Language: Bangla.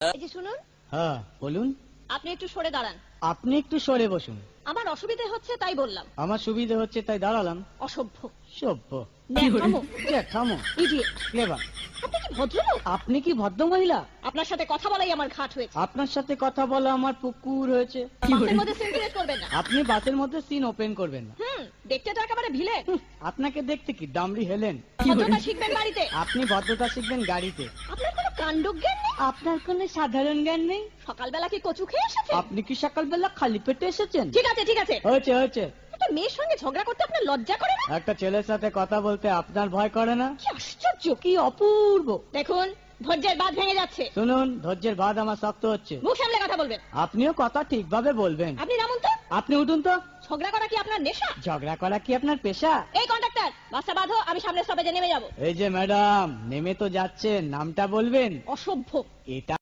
এই যে শুনুন, হ্যাঁ বলুন। আপনি একটু সরে দাঁড়ান। আপনি একটু সরে বসুন। আমার অসুবিধে হচ্ছে তাই বললাম। আমার সুবিধে হচ্ছে তাই দাঁড়ালাম। অসভ্য, সভ্য, ন্যাকামো, জ্যাঠামো, ইডিয়েট। ক্লেভার। আপনি কি ভদ্রলোক? আপনি কি ভদ্র মহিলা? আপনার সাথে কথা বলাই আমার ঘাট হয়েছে। আপনার সাথে কথা বলা আমার পুকুর হয়েছে। বাসের মধ্যে সিন ক্রিয়েট করবেন না। আপনি বাসের মধ্যে সিন ওপেন করবেন না। দেখতে তো একেবারে ভিলে। আপনাকে দেখতে কি ডামরি হেলেন? ভদ্রতা শিখবেন বাড়িতে। আপনি ভদ্রতা শিখবেন গাড়িতে। আপনার কোনো কাণ্ডজ্ঞান নেই। আপনার কোনো সাধারণ জ্ঞান নেই। সকালবেলা কি কচু খেয়ে এসেছেন? আপনি কি সকালবেলা খালি পেটে এসেছেন? ঠিক আছে ঠিক আছে, হয়েছে হয়েছে। একটা মেয়ের সঙ্গে ঝগড়া করতে আপনার লজ্জা করে না? একটা ছেলের সাথে কথা বলতে আপনার ভয় করে না? কি আশ্চর্য, কি অপূর্ব। দেখুন ধৈর্যের বাঁধ ভেঙে যাচ্ছে। শুনুন, ধৈর্যের বাঁধ আমার শক্ত হচ্ছে। মুখ সামলে কথা বলবেন। আপনিও কথা ঠিকভাবে বলবেন। আপনি নামুন তো। আপনি উঠুন তো। ঝগড়া করা কি আপনার নেশা? ঝগড়া করা কি আপনার পেশা? এই কন্ডাক্টর, বাসটা বাঁধো, আমি সামনের স্টপেজে নেমে যাব। এই যে ম্যাডাম, নেমে তো যাচ্ছেন, নামটা বলবেন। অসভ্য। এটা